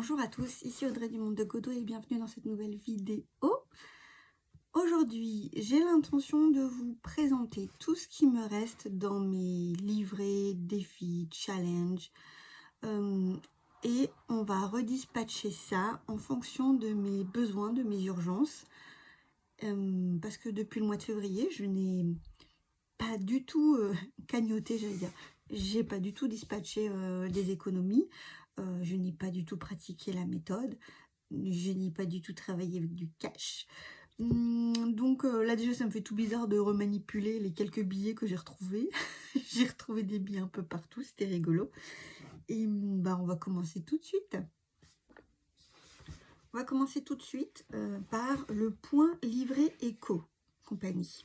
Bonjour à tous, ici Audrey du Monde de Godot et bienvenue dans cette nouvelle vidéo. Aujourd'hui, j'ai l'intention de vous présenter tout ce qui me reste dans mes livrets, défis, challenges. Et on va redispatcher ça en fonction de mes besoins, de mes urgences. Parce que depuis le mois de février, je n'ai pas du tout cagnoté, j'allais dire. J'ai pas du tout dispatché des économies. Je n'ai pas du tout pratiqué la méthode. Je n'ai pas du tout travaillé avec du cash. Donc là déjà ça me fait tout bizarre de remanipuler les quelques billets que j'ai retrouvés. J'ai retrouvé des billets un peu partout, c'était rigolo. Et bah on va commencer tout de suite. On va commencer tout de suite par le point livret éco compagnie.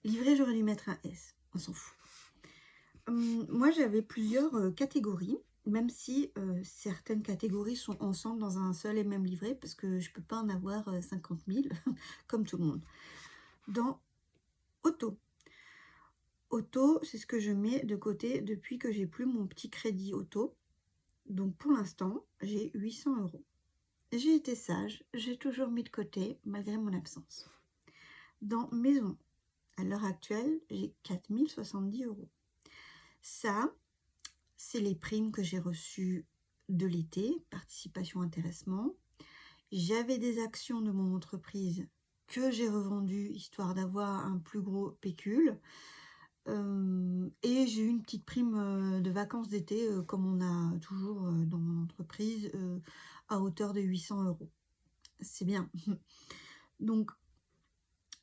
Livret, j'aurais dû mettre un S, on s'en fout. Moi j'avais plusieurs catégories, même si certaines catégories sont ensemble dans un seul et même livret, parce que je ne peux pas en avoir 50 000, comme tout le monde. Dans auto. Auto, c'est ce que je mets de côté depuis que j'ai plus mon petit crédit auto. Donc pour l'instant, j'ai 800 €. J'ai été sage, j'ai toujours mis de côté, malgré mon absence. Dans maison, à l'heure actuelle, j'ai 4 070 €. Ça, c'est les primes que j'ai reçues de l'été, participation, intéressement. J'avais des actions de mon entreprise que j'ai revendues, histoire d'avoir un plus gros pécule. Et j'ai eu une petite prime de vacances d'été, comme on a toujours dans mon entreprise, à hauteur de 800 €. C'est bien. Donc,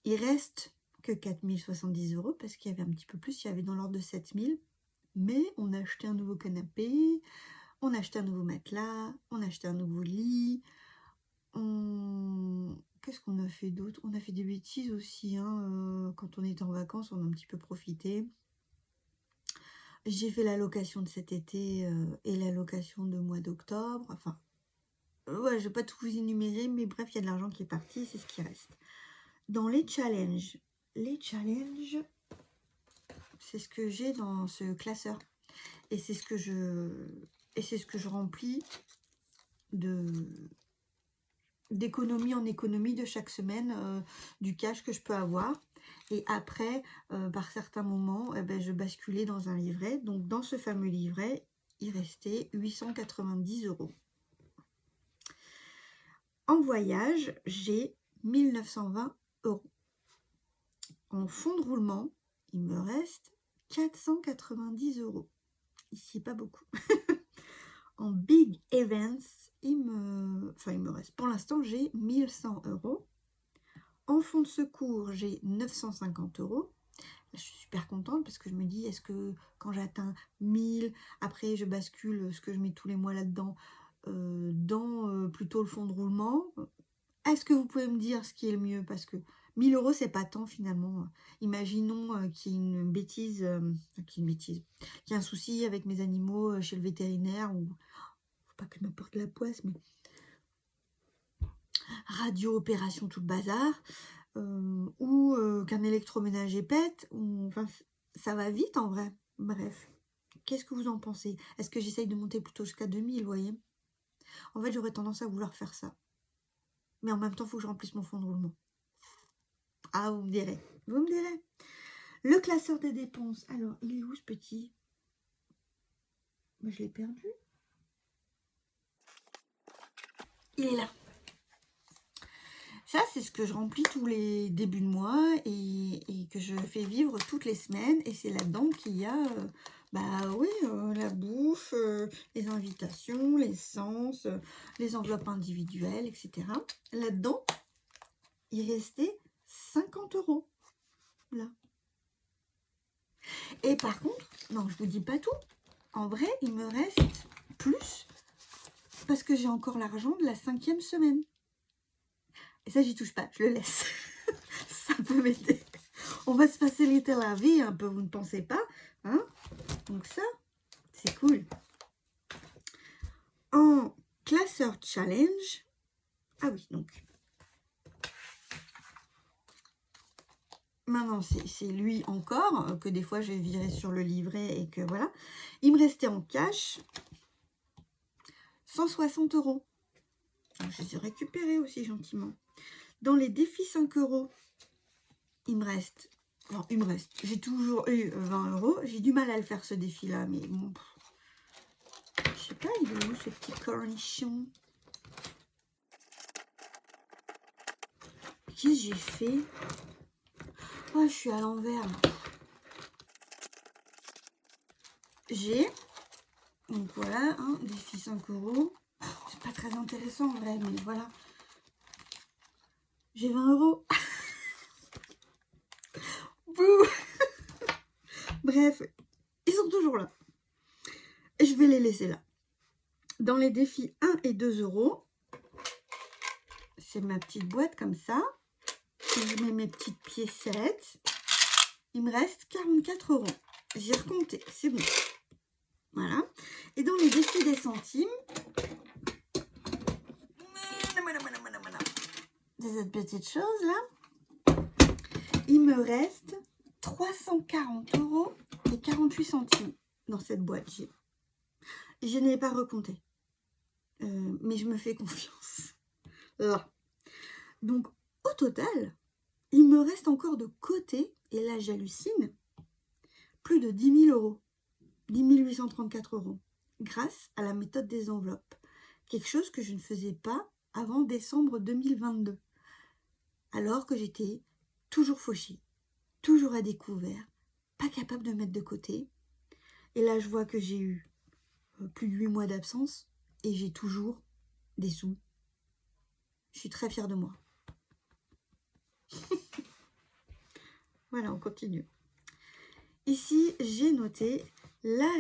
il reste que 4 070 € parce qu'il y avait un petit peu plus, il y avait dans l'ordre de 7 000. Mais on a acheté un nouveau canapé, on a acheté un nouveau matelas, on a acheté un nouveau lit. Qu'est-ce qu'on a fait d'autre? On a fait des bêtises aussi. Quand on était en vacances, on a un petit peu profité. J'ai fait la location de cet été et la location de mois d'octobre. Enfin, ouais, je ne vais pas tout vous énumérer, mais bref, il y a de l'argent qui est parti, c'est ce qui reste. Dans les challenges, c'est ce que j'ai dans ce classeur. Et c'est ce que je remplis d'économie en économie de chaque semaine, du cash que je peux avoir. Et après, par certains moments, je basculais dans un livret. Donc dans ce fameux livret, il restait 890 €. En voyage, j'ai 1 920 €. En fonds de roulement, il me reste 490 €. Ici, pas beaucoup. En big events, il me reste, pour l'instant, j'ai 1 100 €. En fonds de secours, j'ai 950 €. Je suis super contente parce que je me dis, est-ce que quand j'atteins 1000, après je bascule ce que je mets tous les mois là-dedans dans plutôt le fonds de roulement? Est-ce que vous pouvez me dire ce qui est le mieux? Parce que 1 000 €, c'est pas tant finalement. Imaginons qu'il y ait une bêtise, qu'il y a un souci avec mes animaux chez le vétérinaire, ou faut pas que je m'apporte la poisse, mais radio, opération, tout le bazar, ou qu'un électroménager pète, ou enfin ça va vite en vrai. Bref, qu'est-ce que vous en pensez? Est-ce que j'essaye de monter plutôt jusqu'à 2000, vous voyez? En fait, j'aurais tendance à vouloir faire ça. Mais en même temps, il faut que je remplisse mon fonds de roulement. Ah, vous me direz. Vous me direz. Le classeur des dépenses. Alors, il est où ce petit? Je l'ai perdu. Il est là. Ça, c'est ce que je remplis tous les débuts de mois et que je fais vivre toutes les semaines. Et c'est là-dedans qu'il y a la bouffe, les invitations, l'essence, les enveloppes individuelles, etc. Là-dedans, il restait 50 €. Là. Et par contre, non, je ne vous dis pas tout. En vrai, il me reste plus parce que j'ai encore l'argent de la 5e semaine. Et ça, j'y touche pas, je le laisse. Ça peut m'aider. On va se faciliter la vie un peu, vous ne pensez pas, hein? Donc ça, c'est cool. En classeur challenge, ah oui, donc maintenant c'est lui encore que des fois je vais virer sur le livret et que voilà. Il me restait en cash 160 €. Je les ai récupérés aussi gentiment. Dans les défis 5 €, il me reste, j'ai toujours eu 20 €. J'ai du mal à le faire ce défi-là, mais bon, je sais pas, il est où ce petit cornichon? Qu'est-ce que j'ai fait? Oh, je suis à l'envers. J'ai, donc voilà, hein, défi 5 €. C'est pas très intéressant en vrai, mais voilà. J'ai 20 €. Bouh. Bref, ils sont toujours là. Et je vais les laisser là. Dans les défis 1 et 2 €, c'est ma petite boîte comme ça. Je mets mes petites piécettes. Il me reste 44 €. J'ai recompté, c'est bon. Voilà. Et dans les défis des centimes, cette petite chose là, il me reste 340 € et 48 centimes dans cette boîte. Je n'ai pas recompté. Mais je me fais confiance. Là. Donc, au total, il me reste encore de côté, et là j'hallucine, plus de 10 000 €. 10 834 €. Grâce à la méthode des enveloppes. Quelque chose que je ne faisais pas avant décembre 2022. Alors que j'étais toujours fauchée, toujours à découvert, pas capable de mettre de côté. Et là, je vois que j'ai eu plus de 8 mois d'absence et j'ai toujours des sous. Je suis très fière de moi. Voilà, on continue. Ici, j'ai noté la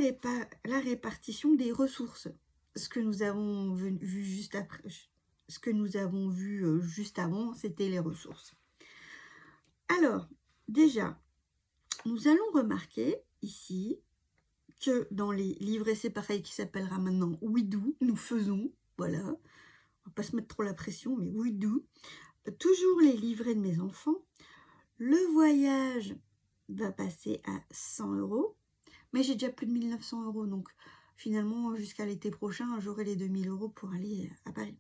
répartition des ressources. Ce que nous avons vu juste après, ce que nous avons vu juste avant, c'était les ressources. Alors, déjà, nous allons remarquer ici que dans les livrets, c'est pareil, qui s'appellera maintenant We Do, nous faisons, voilà, on va pas se mettre trop la pression, mais We Do, toujours les livrets de mes enfants. Le voyage va passer à 100 €, mais j'ai déjà plus de 1900 €, donc finalement, jusqu'à l'été prochain, j'aurai les 2000 € pour aller à Paris.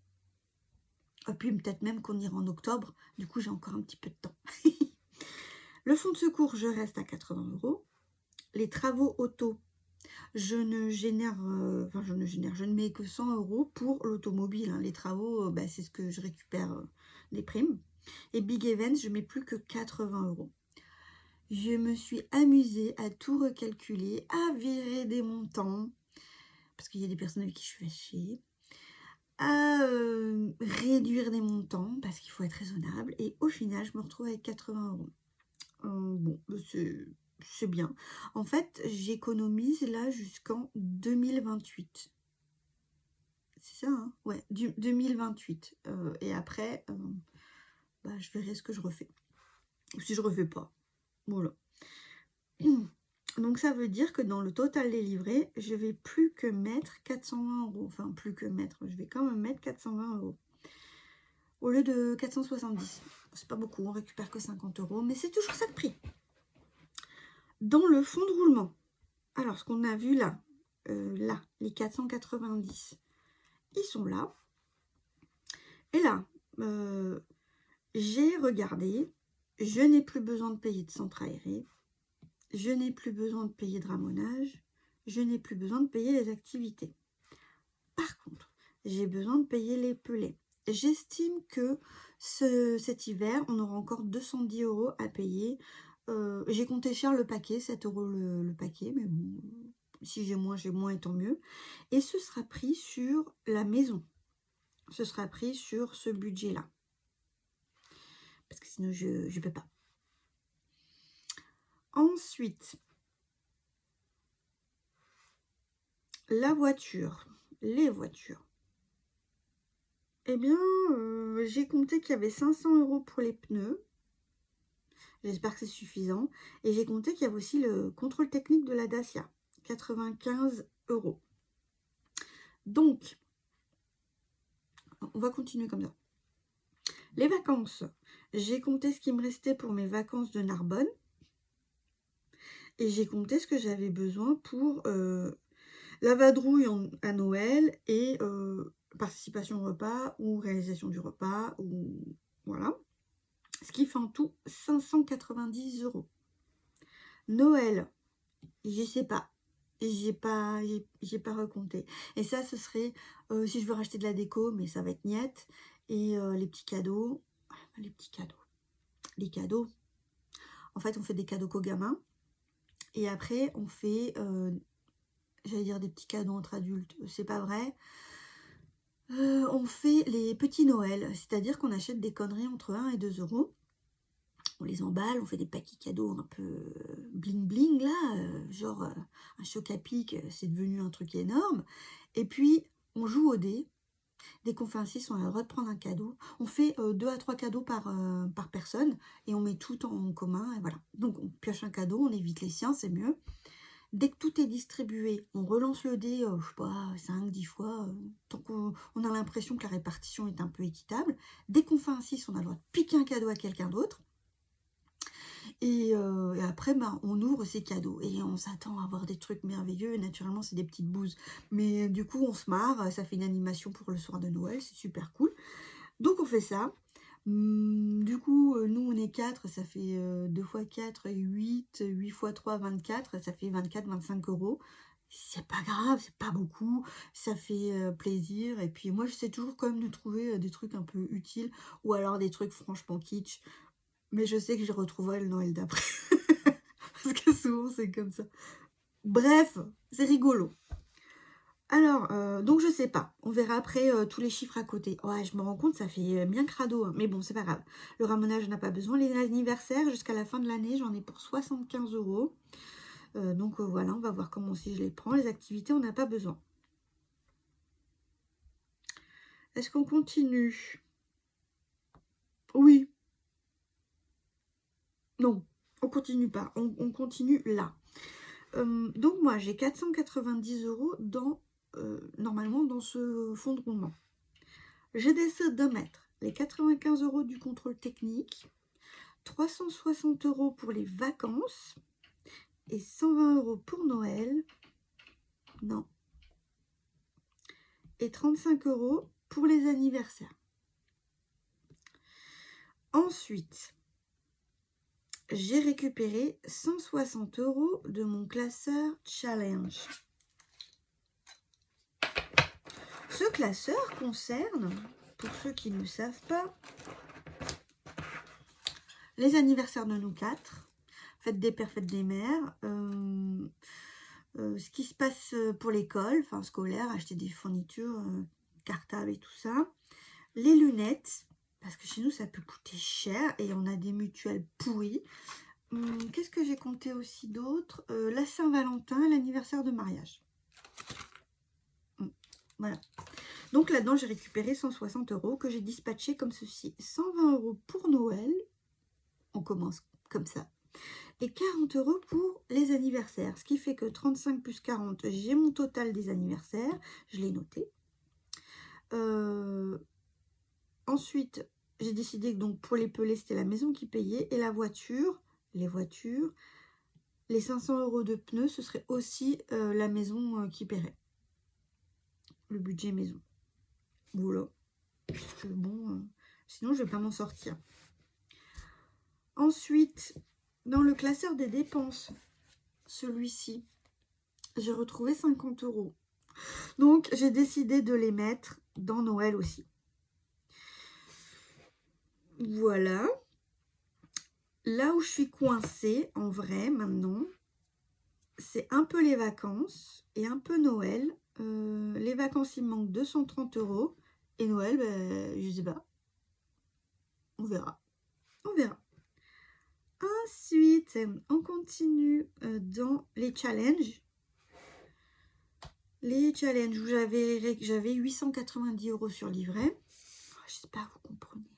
Et puis peut-être même qu'on ira en octobre, du coup j'ai encore un petit peu de temps. Le fonds de secours, je reste à 80 €. Les travaux auto, je ne mets que 100 € pour l'automobile. Hein. Les travaux, c'est ce que je récupère des primes. Et Big Events, je mets plus que 80 €. Je me suis amusée à tout recalculer, à virer des montants, parce qu'il y a des personnes avec qui je suis fâchée, à réduire des montants, parce qu'il faut être raisonnable. Et au final, je me retrouve avec 80 €. Bon, c'est bien. En fait, j'économise là jusqu'en 2028. C'est ça, hein? Ouais, 2028. Et après, je verrai ce que je refais. Ou si je refais pas. Voilà. Donc, ça veut dire que dans le total des livrets, je vais plus que mettre 420 €. Enfin, plus que mettre, je vais quand même mettre 420 €. Au lieu de 470. C'est pas beaucoup, on récupère que 50 €, mais c'est toujours ça de prix. Dans le fonds de roulement, alors ce qu'on a vu là, les 490, ils sont là. Et là, j'ai regardé, je n'ai plus besoin de payer de centre aéré, je n'ai plus besoin de payer de ramonage, je n'ai plus besoin de payer les activités. Par contre, j'ai besoin de payer les pelets. J'estime que cet hiver, on aura encore 210 € à payer. J'ai compté cher le paquet, 7 € le paquet, mais bon, si j'ai moins et tant mieux. Et ce sera pris sur la maison. Ce sera pris sur ce budget-là. Parce que sinon, je ne peux pas. Ensuite, la voiture, les voitures. Eh bien, j'ai compté qu'il y avait 500 € pour les pneus. J'espère que c'est suffisant. Et j'ai compté qu'il y avait aussi le contrôle technique de la Dacia. 95 €. Donc, on va continuer comme ça. Les vacances. J'ai compté ce qui me restait pour mes vacances de Narbonne. Et j'ai compté ce que j'avais besoin pour... La vadrouille à Noël et participation au repas ou réalisation du repas, ou voilà. Ce qui fait en tout 590 €. Noël, je sais pas. J'ai pas recompté. Et ça, ce serait si je veux racheter de la déco, mais ça va être niette. Et les petits cadeaux. Les petits cadeaux. Les cadeaux. En fait, on fait des cadeaux qu'aux gamins. Et après, on fait, j'allais dire des petits cadeaux entre adultes. C'est pas vrai. On fait les petits Noël. C'est-à-dire qu'on achète des conneries entre 1 et 2 €. On les emballe, on fait des paquets cadeaux un peu bling bling là, genre un choc à pic, c'est devenu un truc énorme. Et puis on joue au dé. Dès qu'on fait un 6, on a le droit de prendre un cadeau. On fait 2 à 3 cadeaux par personne et on met tout en commun et voilà. Donc on pioche un cadeau, on évite les siens, c'est mieux. Dès que tout est distribué, on relance le dé, je sais pas, 5, 10 fois, tant qu'on a l'impression que la répartition est un peu équitable. Dès qu'on fait un 6, on a le droit de piquer un cadeau à quelqu'un d'autre. Et après, ben, on ouvre ces cadeaux et on s'attend à avoir des trucs merveilleux. Naturellement, c'est des petites bouses. Mais du coup, on se marre. Ça fait une animation pour le soir de Noël. C'est super cool. Donc, on fait ça. Du coup, nous, on est 4. Ça fait 2 fois 4, 8. 8 fois 3, 24. Ça fait 24, 25 €. C'est pas grave, c'est pas beaucoup. Ça fait plaisir. Et puis, moi, j'essaie toujours quand même de trouver des trucs un peu utiles. Ou alors des trucs franchement kitsch. Mais je sais que je retrouverai le Noël d'après. Parce que souvent, c'est comme ça. Bref, c'est rigolo. Alors, donc je sais pas. On verra après tous les chiffres à côté. Ouais, je me rends compte, ça fait bien crado. Hein. Mais bon, c'est pas grave. Le ramonage n'a pas besoin. Les anniversaires, jusqu'à la fin de l'année, j'en ai pour 75 €. Donc voilà, on va voir comment si je les prends. Les activités, on n'a pas besoin. Est-ce qu'on continue? Oui. Non, on continue pas. On continue là. Donc moi, j'ai 490 € normalement dans ce fonds de roulement. Je décide de mettre les 95 € du contrôle technique, 360 € pour les vacances et 120 € pour Noël. Non. Et 35 € pour les anniversaires. Ensuite, j'ai récupéré 160 € de mon classeur challenge. Ce classeur concerne, pour ceux qui ne savent pas, les anniversaires de nous 4, fête des pères, fête des mères, ce qui se passe pour l'école, enfin scolaire, acheter des fournitures, cartables et tout ça, les lunettes, parce que chez nous ça peut coûter cher et on a des mutuelles pourries. Qu'est-ce que j'ai compté aussi d'autre? La Saint-Valentin, l'anniversaire de mariage. Voilà. Donc là-dedans, j'ai récupéré 160 € que j'ai dispatché comme ceci. 120 € pour Noël. On commence comme ça. Et 40 € pour les anniversaires. Ce qui fait que 35 plus 40, j'ai mon total des anniversaires. Je l'ai noté. Ensuite, j'ai décidé que donc pour les pelés, c'était la maison qui payait. Et la voiture, les 500 € de pneus, ce serait aussi la maison qui paierait. Le budget maison. Voilà. Parce que bon, sinon je vais pas m'en sortir. Ensuite, dans le classeur des dépenses, celui-ci, j'ai retrouvé 50 €. Donc, j'ai décidé de les mettre dans Noël aussi. Voilà. Là où je suis coincée, en vrai, maintenant, c'est un peu les vacances et un peu Noël. Les vacances, il me manque 230 €. Et Noël, ben, je sais pas. On verra. On verra. Ensuite, on continue dans les challenges. Les challenges où j'avais 890 € sur livret. J'espère que vous comprenez.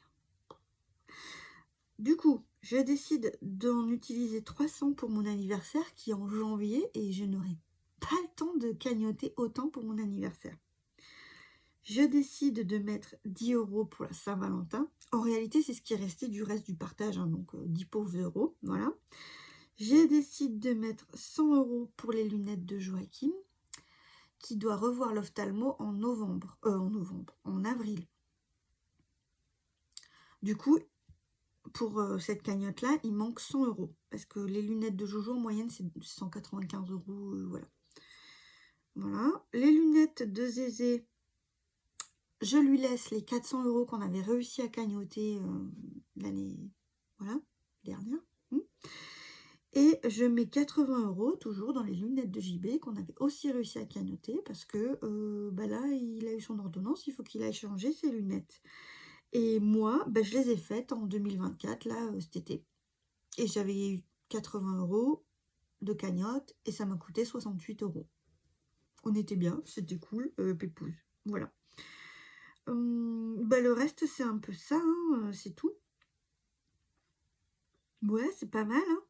Du coup, je décide d'en utiliser 300 pour mon anniversaire qui est en janvier et je n'aurai pas le temps de cagnotter autant pour mon anniversaire. Je décide de mettre 10 € pour la Saint-Valentin. En réalité, c'est ce qui est resté du reste du partage, hein, donc 10 pauvres euros, voilà. Je décide de mettre 100 € pour les lunettes de Joachim, qui doit revoir l'ophtalmo en avril. Du coup, pour cette cagnotte-là, il manque 100 €. Parce que les lunettes de Jojo, en moyenne, c'est 195 €. Voilà. Voilà. Les lunettes de Zézé, je lui laisse les 400 € qu'on avait réussi à cagnotter l'année dernière. Et je mets 80 € toujours dans les lunettes de JB qu'on avait aussi réussi à cagnoter parce que là, il a eu son ordonnance, il faut qu'il aille changer ses lunettes. Et moi, je les ai faites en 2024, là, cet été. Et j'avais eu 80 € de cagnotte et ça m'a coûté 68 €. On était bien, c'était cool, pépouze. Voilà. Le reste, c'est un peu ça, hein, c'est tout. Ouais, c'est pas mal, hein.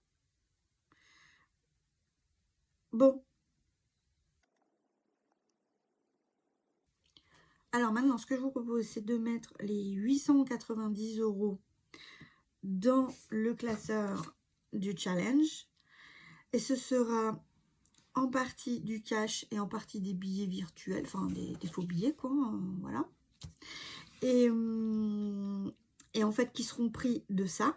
Bon. Alors maintenant, ce que je vous propose, c'est de mettre les 890 € dans le classeur du challenge. Et ce sera en partie du cash et en partie des billets virtuels, enfin des faux billets, quoi, voilà. Et en fait, qui seront pris de ça,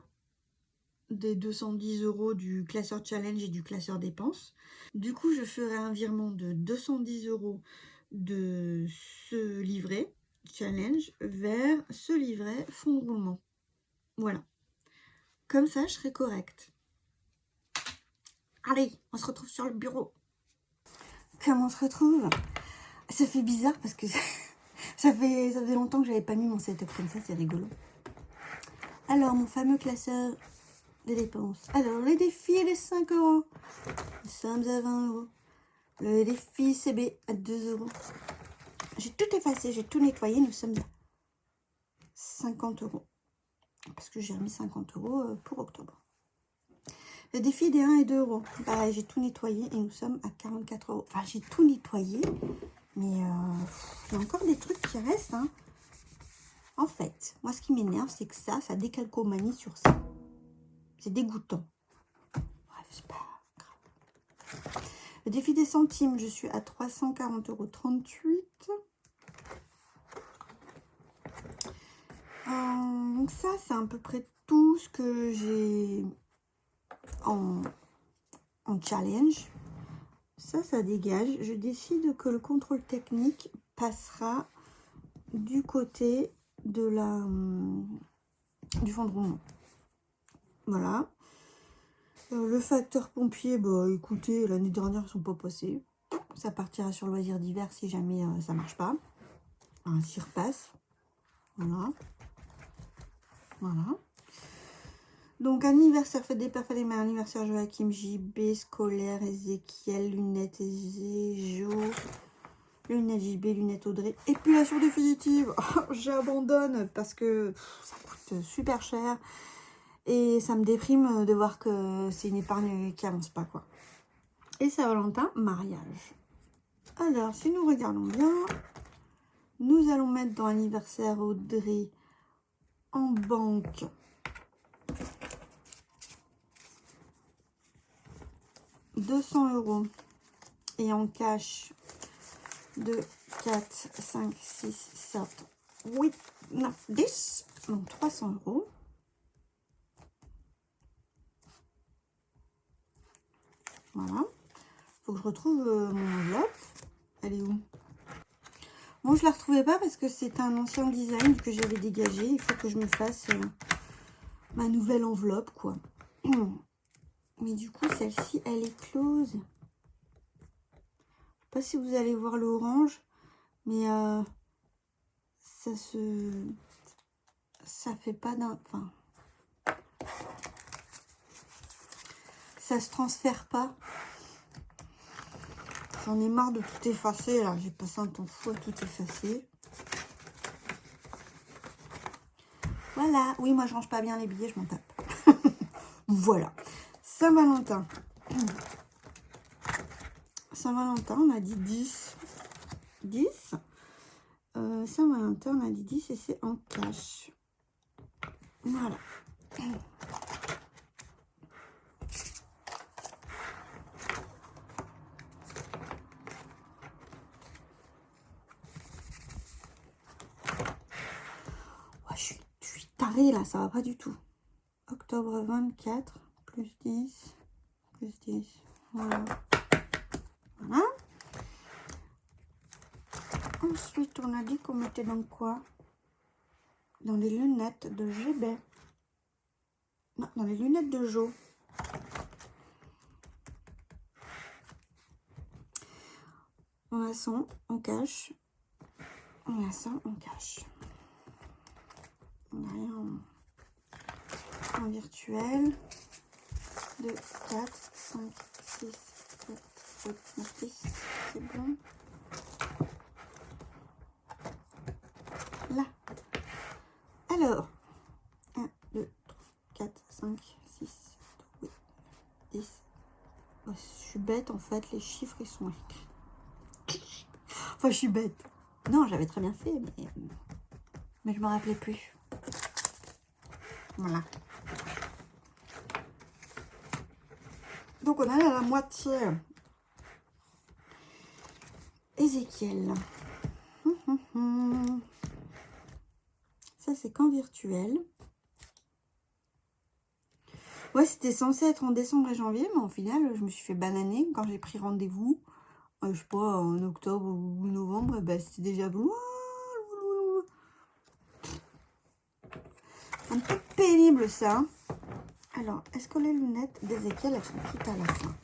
des 210 € du classeur challenge et du classeur dépenses. Du coup, je ferai un virement de 210 € de ce livret challenge vers ce livret fonds de roulement. Voilà. Comme ça, je serai correcte. Allez, on se retrouve sur le bureau. Comment on se retrouve? Ça fait bizarre parce que ça fait longtemps que j'avais pas mis mon setup comme ça, c'est rigolo. Alors, mon fameux classeur de dépenses. Alors, les défis, les 5 €. Nous sommes à 20 €. Le défi CB à 2 €. J'ai tout effacé, j'ai tout nettoyé. Nous sommes à 50 €. Parce que j'ai remis 50 € pour octobre. Le défi des 1 et 2 €. Pareil, j'ai tout nettoyé et nous sommes à 44 €. Enfin, j'ai tout nettoyé. Mais il y a encore des trucs qui restent. Hein. En fait, moi, ce qui m'énerve, c'est que ça décalcomanie sur ça. C'est dégoûtant. Bref, c'est pas grave. Le défi des centimes, je suis à 340,38 €. Donc ça, c'est à peu près tout ce que j'ai en challenge. Ça dégage. Je décide que le contrôle technique passera du côté de du fond de roulement. Voilà. Le facteur pompier, écoutez, l'année dernière, ils ne sont pas passés. Ça partira sur loisirs d'hiver si jamais ça marche pas. Enfin, s'il repasse. Voilà. Voilà. Donc, anniversaire, fête des pères, fête des mères, anniversaire Joachim, JB, scolaire, Ezekiel, lunettes, Jo, lunettes JB, lunettes Audrey. Épilation définitive. J'abandonne parce que ça coûte super cher. Et ça me déprime de voir que c'est une épargne qui avance pas, quoi. Et Saint-Valentin, mariage. Alors, si nous regardons bien, nous allons mettre dans anniversaire Audrey en banque. « 200 € et en cash 2, 4, 5, 6, 7, 8, 9, 10, donc 300 €. Voilà. Faut que je retrouve mon enveloppe. Elle est où? Bon, je la retrouvais pas parce que c'est un ancien design que j'avais dégagé. Il faut que je me fasse ma nouvelle enveloppe, quoi. Mais du coup, celle-ci, elle est close. Je sais pas si vous allez voir l'orange, mais ça fait pas d'un... Enfin, ça se transfère pas. J'en ai marre de tout effacer, là. J'ai passé un temps fou à tout effacer. Voilà. Oui, moi, je range pas bien les billets, je m'en tape. Voilà. Saint-Valentin. Saint-Valentin, on a dit 10. 10. Saint-Valentin, on a dit 10 et c'est en cash. Voilà. marée là, ça va pas du tout. Octobre 24, plus 10, plus 10. Voilà. Voilà. Ensuite, on a dit qu'on mettait dans quoi? Dans les lunettes de GB. Non, dans les lunettes de Jo. On a son, on cache. On a ça, on cache. On a rien en virtuel. 2, 4, 5, 6, 7, 8, 9, 10. C'est bon. Là. Alors. 1, 2, 3, 4, 5, 6, 7, 8, 10. Oh, je suis bête en fait, les chiffres ils sont écrits. Enfin, je suis bête. Non, j'avais très bien fait, mais je me rappelais plus. Voilà. Donc, on a la moitié. Ézéchiel. Ça, c'est qu'en virtuel. Ouais, c'était censé être en décembre et janvier, mais au final, je me suis fait bananer quand j'ai pris rendez-vous. Je sais pas, en octobre ou novembre, bah, c'était déjà bon. Un peu pénible ça. Alors, est-ce que les lunettes d'Ézéchiel, elles sont toutes à la fin?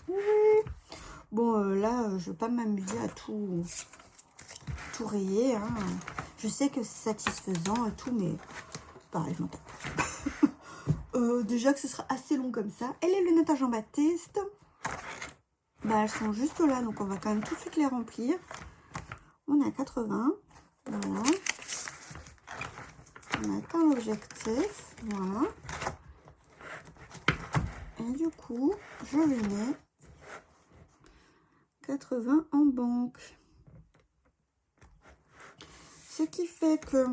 Bon, là, je vais pas m'amuser à tout rayer. Hein. Je sais que c'est satisfaisant et tout, mais pareil, je m'en tape. Déjà que ce sera assez long comme ça. Et les lunettes à Jean-Baptiste, bah, elles sont juste là, donc on va quand même tout de suite les remplir. On a 80, voilà. On a atteint l'objectif, voilà. Et du coup, je lui mets 80 en banque. Ce qui fait que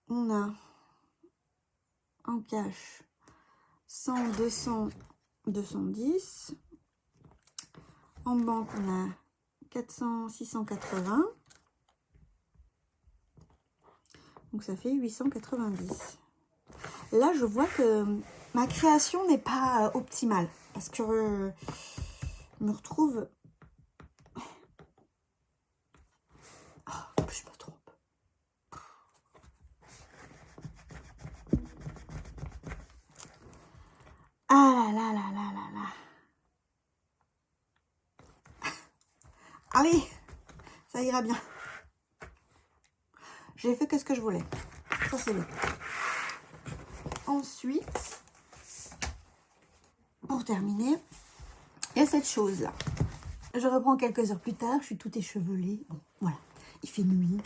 on a en cash 100, 200, 210. En banque, on a 400, 680. Donc, ça fait 890. Là, je vois que ma création n'est pas optimale. Parce que je me retrouve... Oh, je me trompe. Ah là là là là là là. Allez, ça ira bien. J'ai fait que ce que je voulais. Ça, c'est bon. Ensuite, pour terminer, il y a cette chose-là. Je reprends quelques heures plus tard. Je suis tout échevelée. Bon, voilà. Il fait nuit.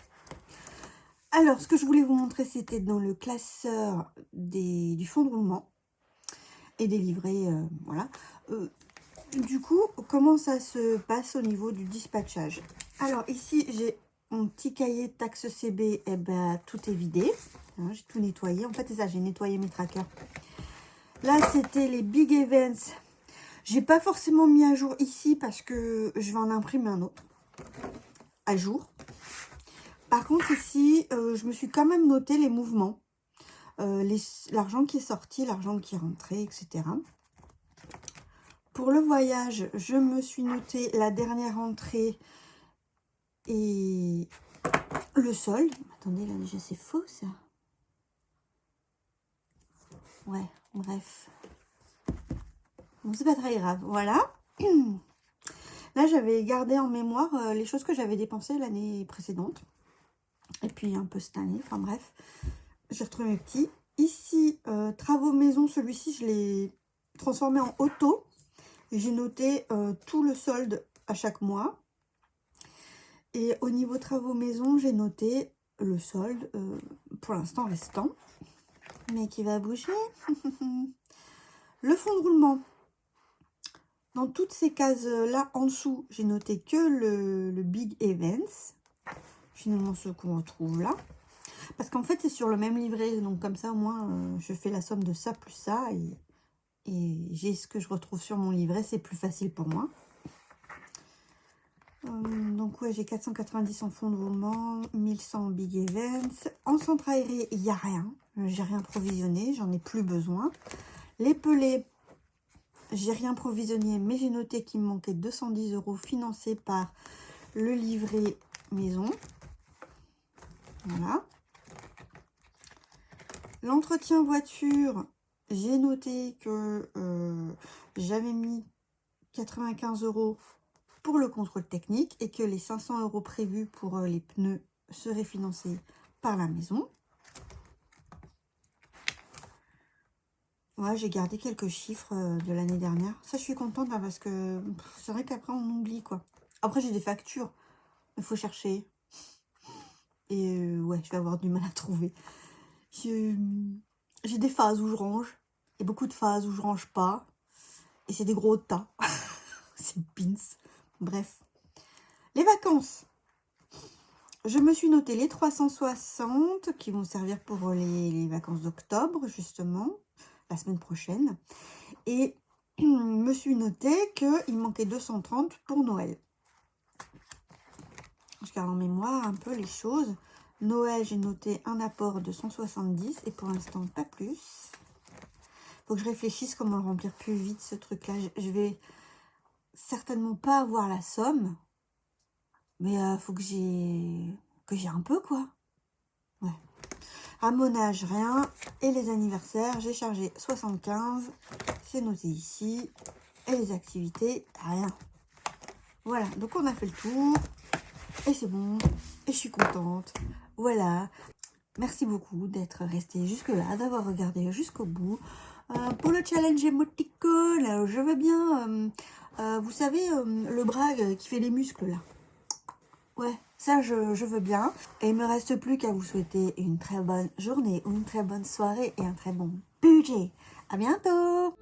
Alors, ce que je voulais vous montrer, c'était dans le classeur du fond de roulement et des livrets, voilà. Du coup, comment ça se passe au niveau du dispatchage? Alors, ici, j'ai mon petit cahier taxe CB, et ben, tout est vidé. Hein, j'ai tout nettoyé. En fait, c'est ça, j'ai nettoyé mes trackers. Là, c'était les big events. J'ai pas forcément mis à jour ici parce que je vais en imprimer un autre à jour. Par contre, ici, je me suis quand même noté les mouvements. L'argent qui est sorti, l'argent qui est rentré, etc. Pour le voyage, je me suis noté la dernière entrée et le solde. Attendez, là déjà c'est faux ça. Ouais, bref. Bon, c'est pas très grave, voilà. Là, j'avais gardé en mémoire les choses que j'avais dépensées l'année précédente. Et puis un peu cette année, enfin bref. J'ai retrouvé mes petits. Ici, travaux maison, celui-ci, je l'ai transformé en auto. J'ai noté tout le solde à chaque mois. Et au niveau travaux maison, j'ai noté le solde, pour l'instant restant, mais qui va bouger. Le fond de roulement. Dans toutes ces cases-là, en dessous, j'ai noté que le Big Events. Finalement, ce qu'on retrouve là. Parce qu'en fait, c'est sur le même livret. Donc, comme ça, au moins, je fais la somme de ça plus ça. Et j'ai ce que je retrouve sur mon livret. C'est plus facile pour moi. Donc ouais, j'ai 490 en fonds de roulement, 1100 en big events. En centre aéré, il n'y a rien. J'ai rien provisionné, j'en ai plus besoin. Les pelés, j'ai rien provisionné, mais j'ai noté qu'il me manquait 210 € financés par le livret maison. Voilà. L'entretien voiture, j'ai noté que j'avais mis 95 € pour le contrôle technique et que les 500 € prévus pour les pneus seraient financés par la maison. Ouais, j'ai gardé quelques chiffres de l'année dernière. Ça, je suis contente hein, parce que c'est vrai qu'après, on oublie quoi. Après, j'ai des factures. Il faut chercher. Et ouais, je vais avoir du mal à trouver. J'ai des phases où je range. Et beaucoup de phases où je range pas. Et c'est des gros tas. C'est pins. Bref. Les vacances. Je me suis noté les 360 qui vont servir pour les vacances d'octobre, justement, la semaine prochaine. Et je me suis noté qu'il manquait 230 pour Noël. Je garde en mémoire un peu les choses. Noël, j'ai noté un apport de 170 et pour l'instant, pas plus. Faut que je réfléchisse comment le remplir plus vite, ce truc-là. Je vais certainement pas avoir la somme, mais faut que j'ai un peu, quoi. Ouais. Ramonage, rien. Et les anniversaires, j'ai chargé 75. C'est noté ici. Et les activités, rien. Voilà, donc on a fait le tour. Et c'est bon. Et je suis contente. Voilà. Merci beaucoup d'être resté jusque-là, d'avoir regardé jusqu'au bout. Pour le challenge émoticône, je veux bien... vous savez, le bras qui fait les muscles, là. Ouais, ça, je veux bien. Et il me reste plus qu'à vous souhaiter une très bonne journée ou une très bonne soirée et un très bon budget. À bientôt!